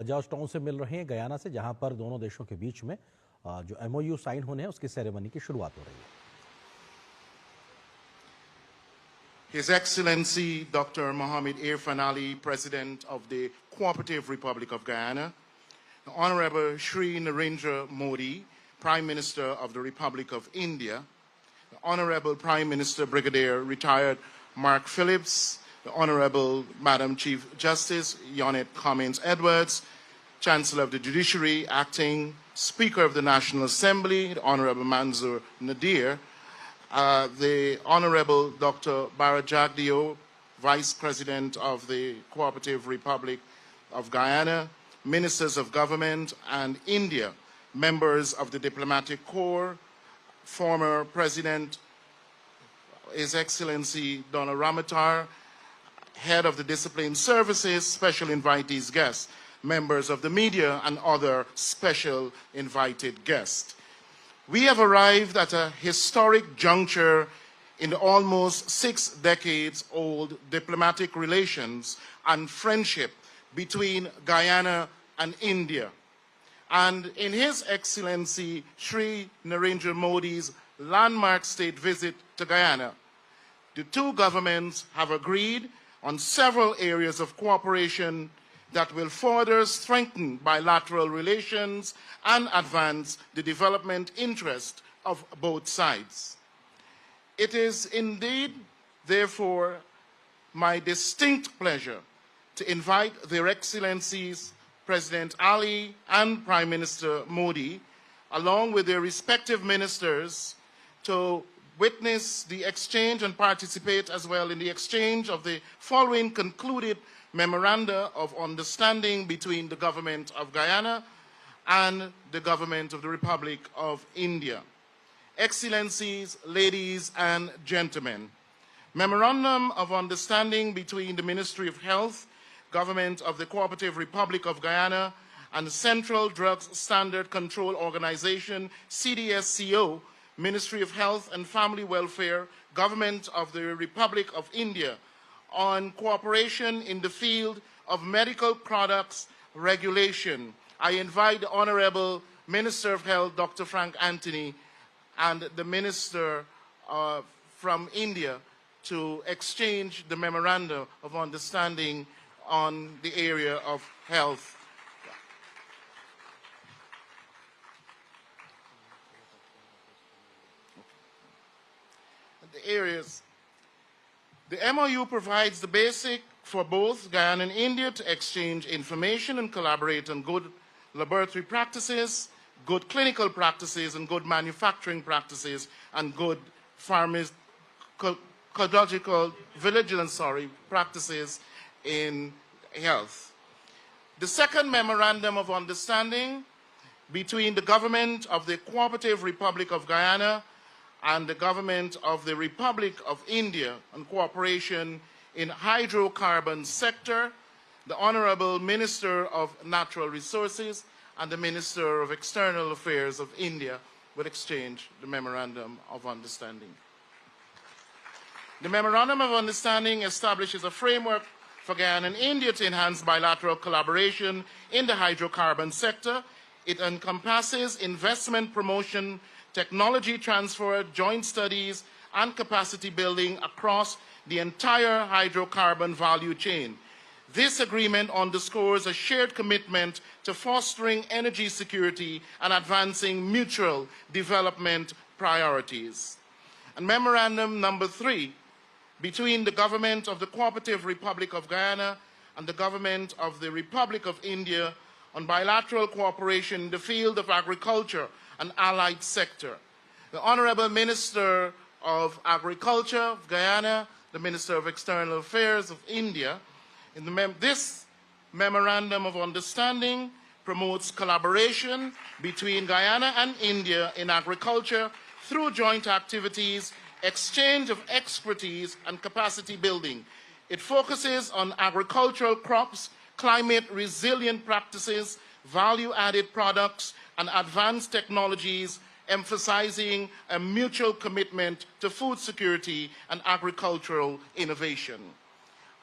George town से मिल रहे हैं गयाना से, जहां पर दोनों देशों के बीच में जो एमओयू साइन होने हैं उसकी सेरेमनी की शुरुआत हो रही है। His Excellency Dr. Mohammed Irfan Ali, President of the Cooperative Republic of Guyana, the Honorable Shri Narendra Modi, Prime Minister of the Republic of India, the Honorable Prime Minister Brigadier Retired Mark Phillips, the Honorable Madam Chief Justice Yonette Cummins Edwards, Chancellor of the Judiciary, Acting Speaker of the National Assembly, the Honorable Manzoor Nadir, the Honorable Dr. Barajagdio, Vice President of the Cooperative Republic of Guyana, Ministers of Government and India, members of the Diplomatic Corps, former President, His Excellency Donna Ramatar, Head of the Discipline Services, special invitees guests, members of the media, and other special invited guests. We have arrived at a historic juncture in the almost 6 decades-old diplomatic relations and friendship between Guyana and India. And in His Excellency Shri Narendra Modi's landmark state visit to Guyana, the two governments have agreed on several areas of cooperation that will further strengthen bilateral relations and advance the development interest of both sides. It is indeed, therefore, my distinct pleasure to invite Their Excellencies President Ali and Prime Minister Modi, along with their respective ministers, to witness the exchange and participate as well in the exchange of the following concluded Memoranda of Understanding between the Government of Guyana and the Government of the Republic of India. Excellencies, ladies and gentlemen, Memorandum of Understanding between the Ministry of Health, Government of the Cooperative Republic of Guyana, and the Central Drugs Standard Control Organization, CDSCO, Ministry of Health and Family Welfare, Government of the Republic of India, on cooperation in the field of medical products regulation. I invite the Honorable Minister of Health, Dr. Frank Anthony, and the Minister from India to exchange the Memorandum of Understanding on the area of health. The MOU provides the basic for both Guyana and India to exchange information and collaborate on good laboratory practices, good clinical practices, and good manufacturing practices, and good pharmacological vigilance practices in health. The second Memorandum of Understanding between the Government of the Cooperative Republic of Guyana and the Government of the Republic of India on cooperation in hydrocarbon sector, the Honorable Minister of Natural Resources and the Minister of External Affairs of India will exchange the Memorandum of Understanding. The Memorandum of Understanding establishes a framework for Guyana and India to enhance bilateral collaboration in the hydrocarbon sector. It encompasses investment promotion, technology transfer, joint studies, and capacity building across the entire hydrocarbon value chain. This agreement underscores a shared commitment to fostering energy security and advancing mutual development priorities. And Memorandum number 3, between the Government of the Cooperative Republic of Guyana and the Government of the Republic of India on bilateral cooperation in the field of agriculture and allied sector. The Honorable Minister of Agriculture of Guyana, the Minister of External Affairs of India, this Memorandum of Understanding promotes collaboration between Guyana and India in agriculture through joint activities, exchange of expertise, and capacity building. It focuses on agricultural crops, climate-resilient practices, value-added products, and advanced technologies, emphasizing a mutual commitment to food security and agricultural innovation.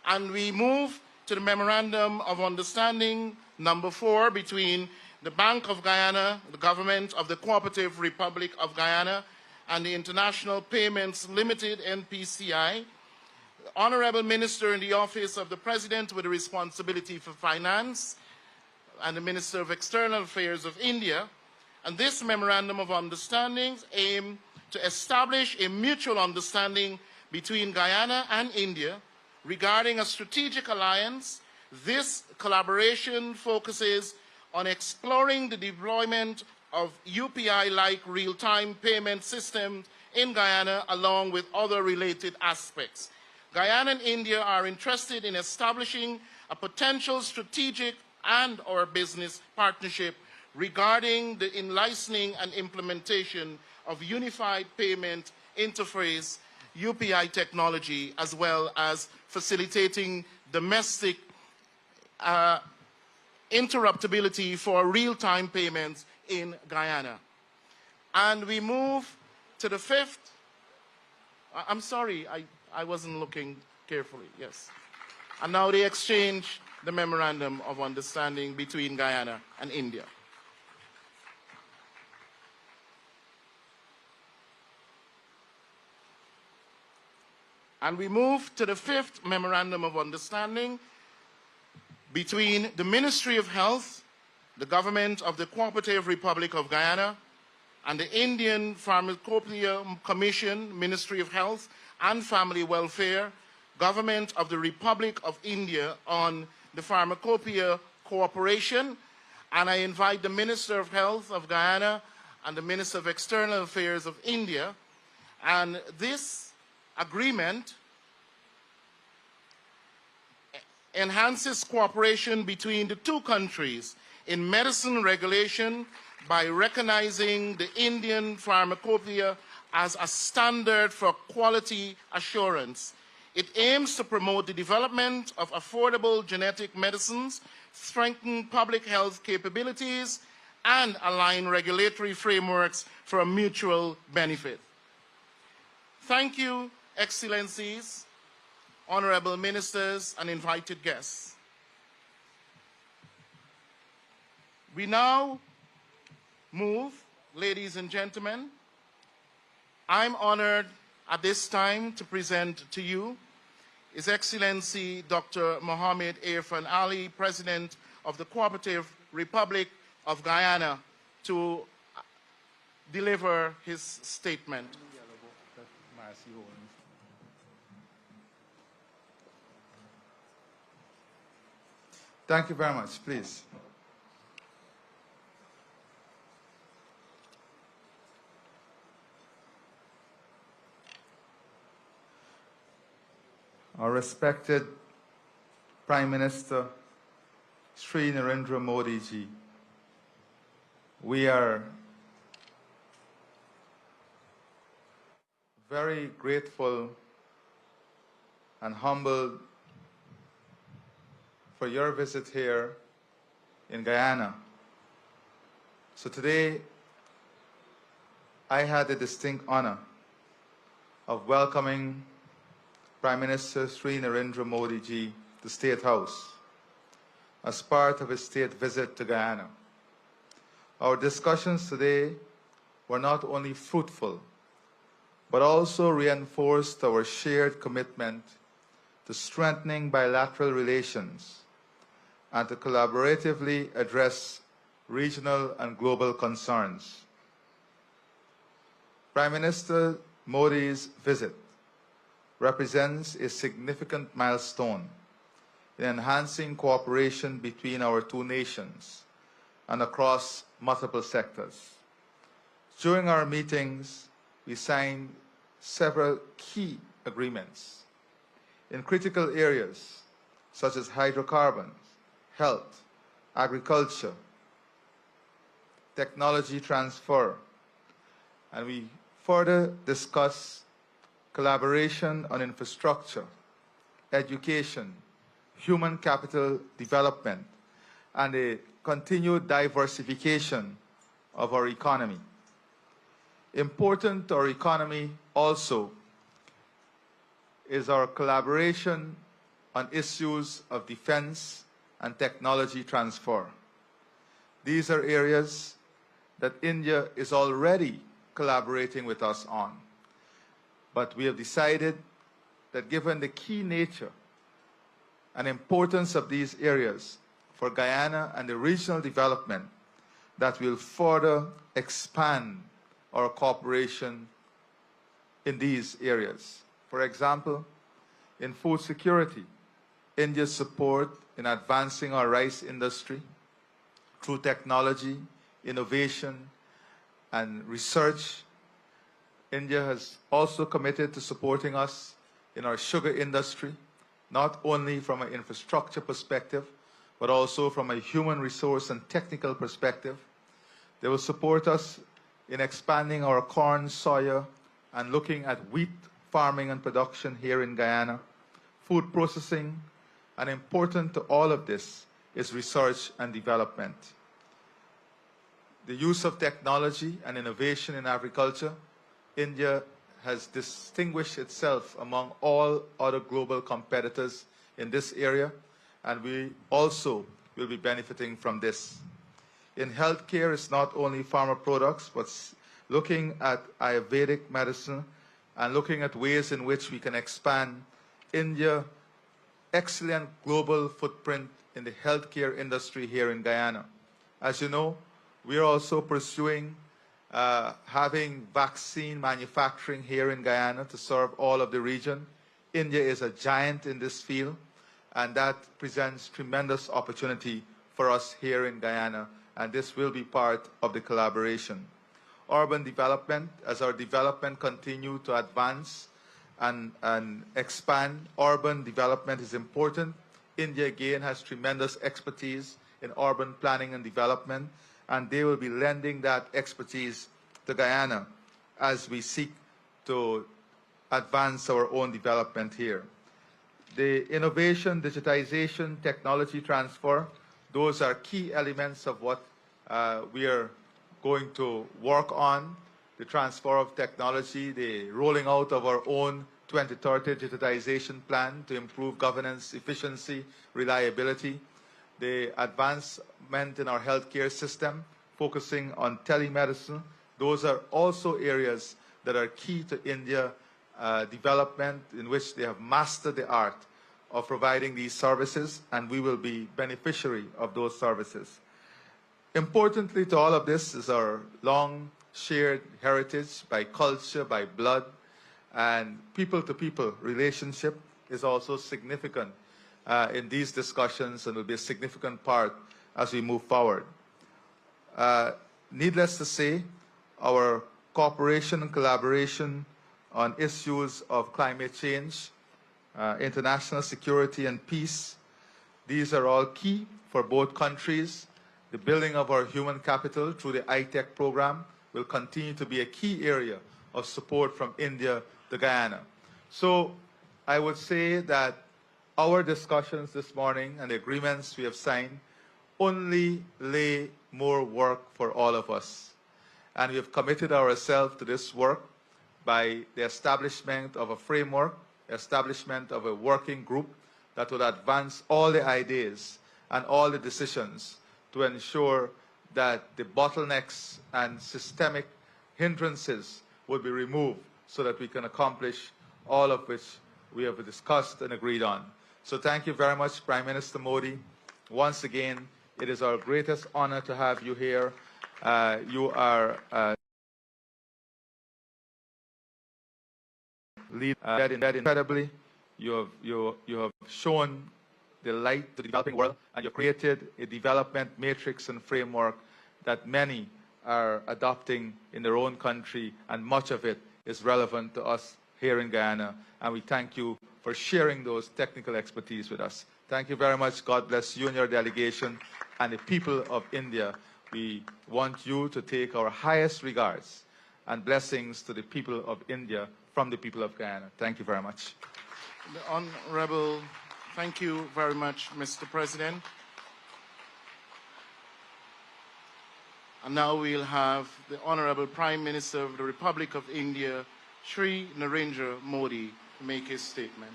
And we move to the Memorandum of Understanding Number 4, between the Bank of Guyana, the Government of the Cooperative Republic of Guyana, and the International Payments Limited, NPCI. The Honorable Minister in the Office of the President with the responsibility for finance, and the Minister of External Affairs of India. And this Memorandum of Understanding aims to establish a mutual understanding between Guyana and India regarding a strategic alliance. This collaboration focuses on exploring the deployment of UPI-like real-time payment systems in Guyana, along with other related aspects. Guyana and India are interested in establishing a potential strategic and/or business partnership regarding the in-licensing and implementation of unified payment interface UPI technology, as well as facilitating domestic interruptibility for real-time payments in Guyana. And we move to the 5th. I'm sorry, I wasn't looking carefully, yes. And now they exchange the Memorandum of Understanding between Guyana and India. And we move to the 5th Memorandum of Understanding between the Ministry of Health, the Government of the Cooperative Republic of Guyana, and the Indian Pharmacopoeia Commission, Ministry of Health and Family Welfare, Government of the Republic of India on the Pharmacopoeia Cooperation. And I invite the Minister of Health of Guyana and the Minister of External Affairs of India. And this agreement enhances cooperation between the two countries in medicine regulation by recognizing the Indian pharmacopoeia as a standard for quality assurance. It aims to promote the development of affordable genetic medicines, strengthen public health capabilities, and align regulatory frameworks for a mutual benefit. Thank you, Excellencies, Honorable Ministers, and invited guests. We now move, ladies and gentlemen. I'm honored at this time to present to you His Excellency Dr. Mohammed Irfan Ali, President of the Cooperative Republic of Guyana, to deliver his statement. Thank you very much. Please. Our respected Prime Minister, Sri Narendra Modi ji, we are very grateful and humbled for your visit here in Guyana. So today, I had the distinct honor of welcoming Prime Minister Sri Narendra Modi ji to State House as part of his state visit to Guyana. Our discussions today were not only fruitful, but also reinforced our shared commitment to strengthening bilateral relations and to collaboratively address regional and global concerns. Prime Minister Modi's visit represents a significant milestone in enhancing cooperation between our two nations and across multiple sectors. During our meetings, we signed several key agreements in critical areas such as hydrocarbons, health, agriculture, technology transfer, and we further discuss collaboration on infrastructure, education, human capital development, and a continued diversification of our economy. Important to our economy also is our collaboration on issues of defense and technology transfer. These are areas that India is already collaborating with us on. But we have decided that given the key nature and importance of these areas for Guyana and the regional development, that we'll further expand our cooperation in these areas. For example, in food security, India's support in advancing our rice industry through technology, innovation, and research. India has also committed to supporting us in our sugar industry, not only from an infrastructure perspective, but also from a human resource and technical perspective. They will support us in expanding our corn, soya, and looking at wheat farming and production here in Guyana, food processing, and important to all of this is research and development. The use of technology and innovation in agriculture, India has distinguished itself among all other global competitors in this area, and we also will be benefiting from this. In healthcare, it's not only pharma products, but looking at Ayurvedic medicine and looking at ways in which we can expand India's excellent global footprint in the healthcare industry here in Guyana. As you know, we are also pursuing having vaccine manufacturing here in Guyana to serve all of the region. India is a giant in this field, and that presents tremendous opportunity for us here in Guyana, and this will be part of the collaboration. Urban development, as our development continue to advance and expand, urban development is important. India again has tremendous expertise in urban planning and development, and they will be lending that expertise to Guyana as we seek to advance our own development here. The innovation, digitization, technology transfer, those are key elements of what we are going to work on. The transfer of technology, the rolling out of our own 2030 digitization plan to improve governance, efficiency, reliability, the advancement in our healthcare system, focusing on telemedicine. Those are also areas that are key to India development, in which they have mastered the art of providing these services, and we will be beneficiary of those services. Importantly to all of this is our long shared heritage by culture, by blood, and people-to-people relationship is also significant in these discussions and will be a significant part as we move forward. Needless to say, our cooperation and collaboration on issues of climate change, international security and peace, these are all key for both countries. The building of our human capital through the ITEC program will continue to be a key area of support from India to Guyana. So I would say that our discussions this morning and the agreements we have signed only lay more work for all of us. And we have committed ourselves to this work by the establishment of a framework, establishment of a working group that will advance all the ideas and all the decisions to ensure that the bottlenecks and systemic hindrances will be removed so that we can accomplish all of which we have discussed and agreed on. So thank you very much, Prime Minister Modi. Once again, it is our greatest honor to have you here. You are led incredibly. You have shown the light to the developing world, and you created a development matrix and framework that many are adopting in their own country, and much of it is relevant to us here in Guyana. And we thank you for sharing those technical expertise with us. Thank you very much. God bless you and your delegation and the people of India. We want you to take our highest regards and blessings to the people of India from the people of Guyana. Thank you very much. The Honorable, thank you very much, Mr. President. And now we'll have the Honorable Prime Minister of the Republic of India, Shri Narendra Modi, make his statement.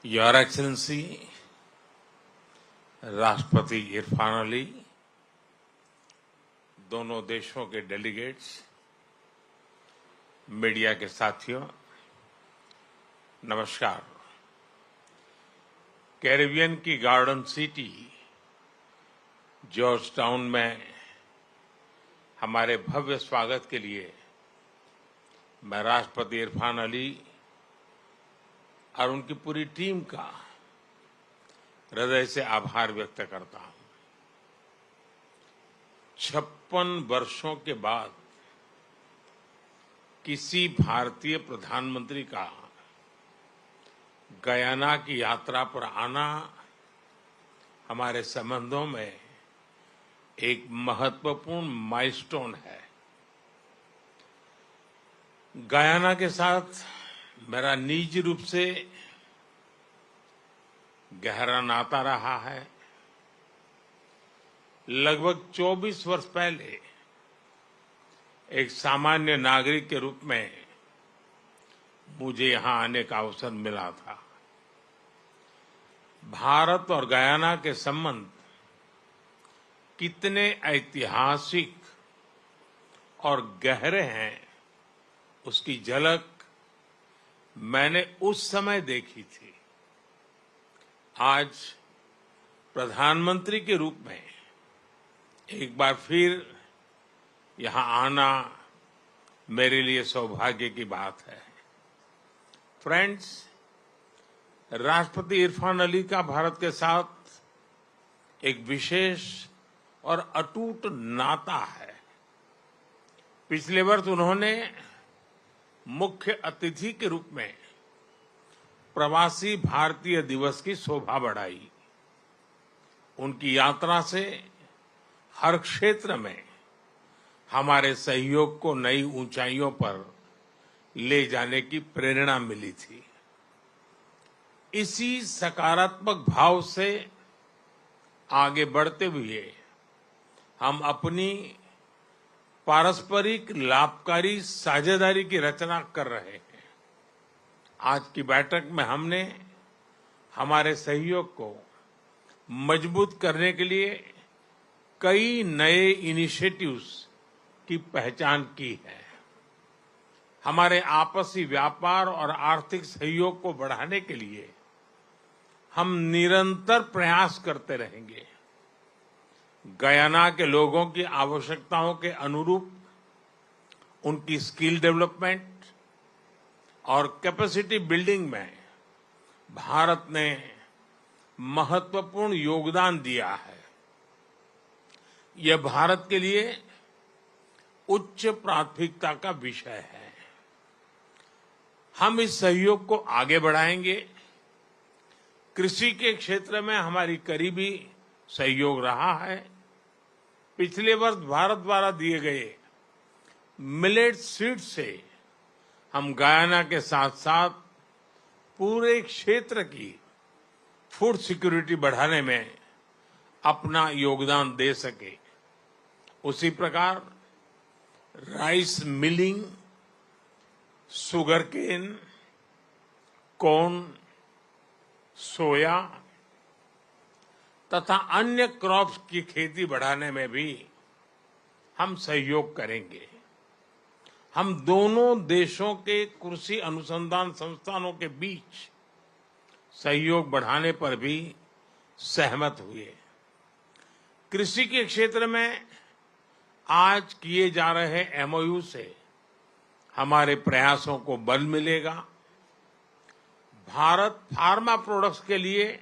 Your excellency राष्ट्रपति इरफान अली, दोनों देशों के delegates, media के साथियों, नमस्कार। Caribbean की garden city George town में हमारे भव्य स्वागत के लिए मैं राष्ट्रपति इरफान अली और उनकी पूरी टीम का हृदय से आभार व्यक्त करता हूं। 56 वर्षों के बाद किसी भारतीय प्रधानमंत्री का गयाना की यात्रा पर आना हमारे संबंधों में एक महत्वपूर्ण माइलस्टोन है। गयाना के साथ मेरा निजी रूप से गहरा नाता रहा है। लगभग 24 वर्ष पहले एक सामान्य नागरिक के रूप में मुझे यहां आने का अवसर मिला था। भारत और गयाना के संबंध कितने ऐतिहासिक और गहरे हैं, उसकी झलक मैंने उस समय देखी थी। आज प्रधानमंत्री के रूप में एक बार फिर यहां आना मेरे लिए सौभाग्य की बात है। फ्रेंड्स, राष्ट्रपति इरफान अली का भारत के साथ एक विशेष और अटूट नाता है। पिछले वर्ष उन्होंने मुख्य अतिथि के रूप में प्रवासी भारतीय दिवस की शोभा बढ़ाई। उनकी यात्रा से हर क्षेत्र में हमारे सहयोग को नई ऊंचाइयों पर ले जाने की प्रेरणा मिली थी। इसी सकारात्मक भाव से आगे बढ़ते हुए हम अपनी पारस्परिक लाभकारी साझेदारी की रचना कर रहे हैं। आज की बैठक में हमने हमारे सहयोग को मजबूत करने के लिए कई नए इनिशिएटिव्स की पहचान की है। हमारे आपसी व्यापार और आर्थिक सहयोग को बढ़ाने के लिए हम निरंतर प्रयास करते रहेंगे। गयाना के लोगों की आवश्यकताओं के अनुरूप उनकी स्किल डेवलपमेंट और कैपेसिटी बिल्डिंग में भारत ने महत्वपूर्ण योगदान दिया है। यह भारत के लिए उच्च प्राथमिकता का विषय है। हम इस सहयोग को आगे बढ़ाएंगे। कृषि के क्षेत्र में हमारी करीबी सहयोग रहा है। पिछले वर्ष भारत द्वारा दिए गए मिलेट सीड से हम गयाना के साथ साथ पूरे क्षेत्र की फूड सिक्योरिटी बढ़ाने में अपना योगदान दे सके। उसी प्रकार राइस मिलिंग, शुगरकेन, कॉर्न, सोया तथा अन्य क्रॉप्स की खेती बढ़ाने में भी हम सहयोग करेंगे। हम दोनों देशों के कृषि अनुसंधान संस्थानों के बीच सहयोग बढ़ाने पर भी सहमत हुए। कृषि के क्षेत्र में आज किए जा रहे एमओयू से हमारे प्रयासों को बल मिलेगा। भारत फार्मा प्रोडक्ट्स के लिए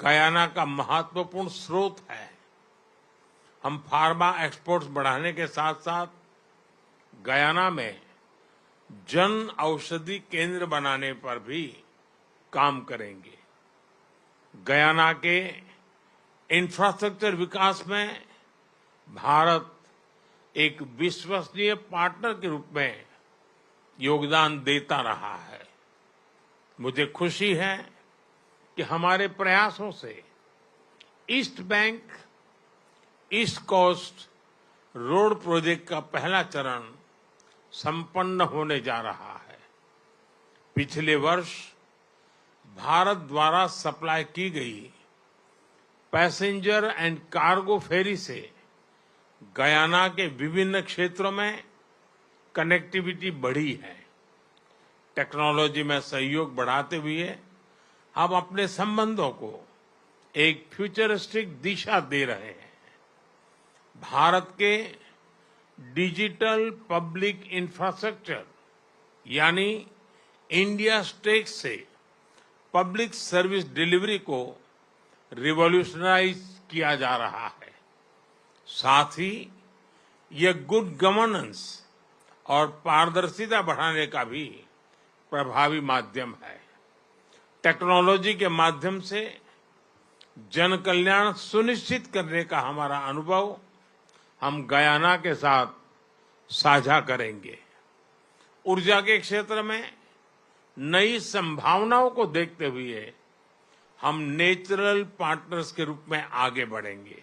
गयाना का महत्वपूर्ण स्रोत है। हम फार्मा एक्सपोर्ट्स बढ़ाने के साथ साथ गयाना में जन औषधि केंद्र बनाने पर भी काम करेंगे। गयाना के इंफ्रास्ट्रक्चर विकास में भारत एक विश्वसनीय पार्टनर के रूप में योगदान देता रहा है। मुझे खुशी है कि हमारे प्रयासों से east bank east coast road project का पहला चरण संपन्न होने जा रहा है। पिछले वर्ष भारत द्वारा सप्लाई की गई पैसेंजर एंड कार्गो फेरी से गयाना के विभिन्न क्षेत्रों में कनेक्टिविटी बढ़ी है। टेक्नोलॉजी में सहयोग बढ़ाते हुए हम अपने संबंधों को एक फ्यूचरिस्टिक दिशा दे रहे हैं। भारत के डिजिटल पब्लिक इंफ्रास्ट्रक्चर यानी इंडिया स्टेक से पब्लिक सर्विस डिलीवरी को रिवॉल्यूशनाइज किया जा रहा है। साथ ही यह गुड गवर्नेंस और पारदर्शिता बढ़ाने का भी प्रभावी माध्यम है। टेक्नोलॉजी के माध्यम से जन कल्याण सुनिश्चित करने का हमारा अनुभव हम गयाना के साथ साझा करेंगे। ऊर्जा के क्षेत्र में नई संभावनाओं को देखते हुए हम नेचुरल पार्टनर्स के रूप में आगे बढ़ेंगे।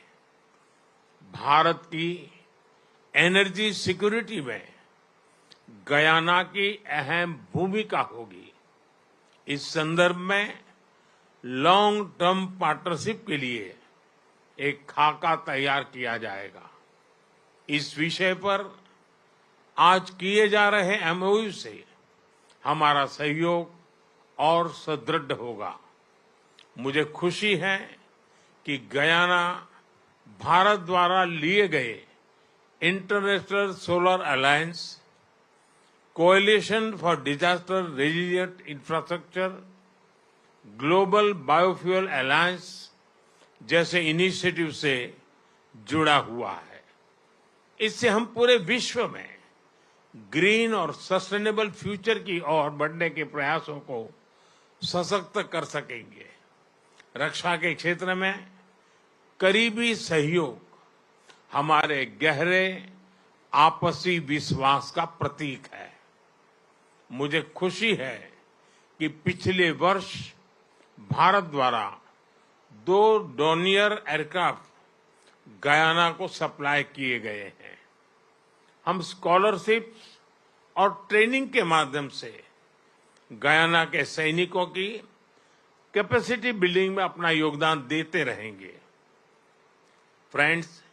भारत की एनर्जी सिक्योरिटी में गयाना की अहम भूमिका होगी। इस संदर्भ में लॉन्ग टर्म पार्टनरशिप के लिए एक खाका तैयार किया जाएगा। इस विषय पर आज किए जा रहे एमओयू से हमारा सहयोग और सुदृढ़ होगा। मुझे खुशी है कि गयाना भारत द्वारा लिए गए international solar alliance, coalition for disaster resilient infrastructure, global biofuel alliance जैसे इनिशिएटिव से जुड़ा हुआ है। इससे हम पूरे विश्व में ग्रीन और सस्टेनेबल फ्यूचर की ओर बढ़ने के प्रयासों को सशक्त कर सकेंगे। रक्षा के क्षेत्र में करीबी सहयोग हमारे गहरे आपसी विश्वास का प्रतीक है। मुझे खुशी है कि पिछले वर्ष भारत द्वारा 2 डोनियर एयरक्राफ्ट गयाना को सप्लाई किए गए हैं। हम स्कॉलरशिप और ट्रेनिंग के माध्यम से गयाना के सैनिकों की कैपेसिटी बिल्डिंग में अपना योगदान देते रहेंगे। फ्रेंड्स,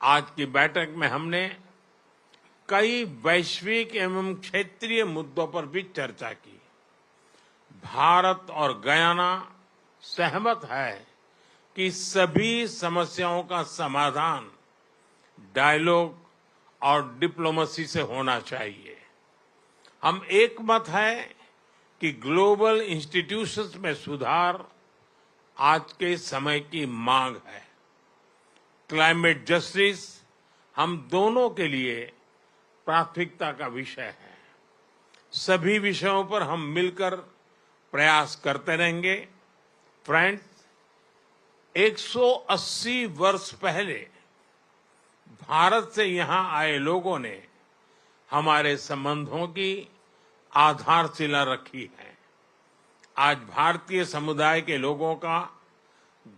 आज की बैठक में हमने कई वैश्विक एवं क्षेत्रीय मुद्दों पर भी चर्चा की। भारत और गयाना सहमत है कि सभी समस्याओं का समाधान डायलॉग और डिप्लोमेसी से होना चाहिए। हम एक मत है कि ग्लोबल इंस्टीट्यूशंस में सुधार आज के समय की मांग है। क्लाइमेट जस्टिस हम दोनों के लिए प्राथमिकता का विषय है। सभी विषयों पर हम मिलकर प्रयास करते रहेंगे। फ्रेंड्स, 180 वर्ष पहले भारत से यहां आए लोगों ने हमारे संबंधों की आधारशिला रखी है। आज भारतीय समुदाय के लोगों का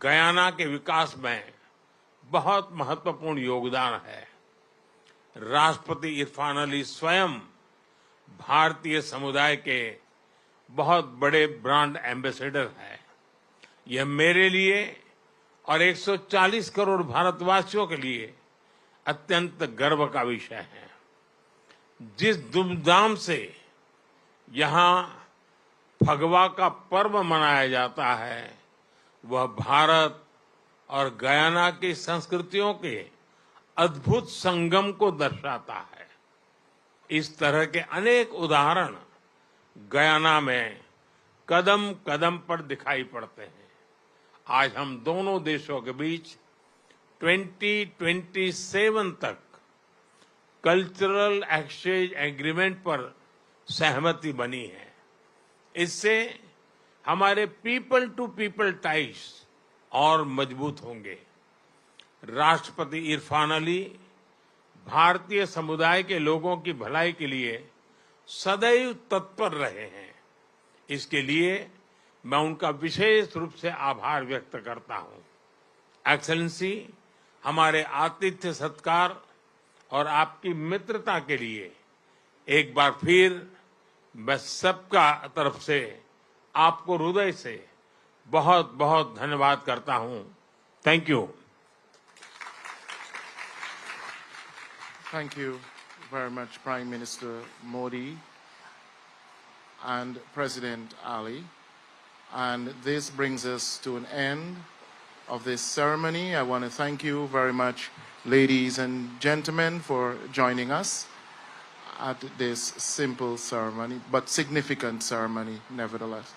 गयाना के विकास में बहुत महत्वपूर्ण योगदान है। राष्ट्रपति इरफान अली स्वयं भारतीय समुदाय के बहुत बड़े ब्रांड एम्बेसडर हैं। यह मेरे लिए और 140 करोड़ भारतवासियों के लिए अत्यंत गर्व का विषय है। जिस धूमधाम से यहां फगवा का पर्व मनाया जाता है वह भारत और गयाना की संस्कृतियों के अद्भुत संगम को दर्शाता है। इस तरह के अनेक उदाहरण गयाना में कदम कदम पर दिखाई पड़ते हैं। आज हम दोनों देशों के बीच 2027 तक कल्चरल एक्सचेंज एग्रीमेंट पर सहमति बनी है। इससे हमारे पीपल टू पीपल टाइज और मजबूत होंगे। राष्ट्रपति इरफान अली भारतीय समुदाय के लोगों की भलाई के लिए सदैव तत्पर रहे हैं। इसके लिए मैं उनका विशेष रूप से आभार व्यक्त करता हूं। एक्सेलेंसी, हमारे आतिथ्य सत्कार और आपकी मित्रता के लिए एक बार फिर मैं सबका तरफ से आपको हृदय से बहुत बहुत धन्यवाद करता हूं। Thank you. Thank you very much, Prime Minister Modi and President Ali. And this brings us to an end of this ceremony. I want to thank you very much, ladies and gentlemen, for joining us at this simple ceremony, but significant ceremony nevertheless.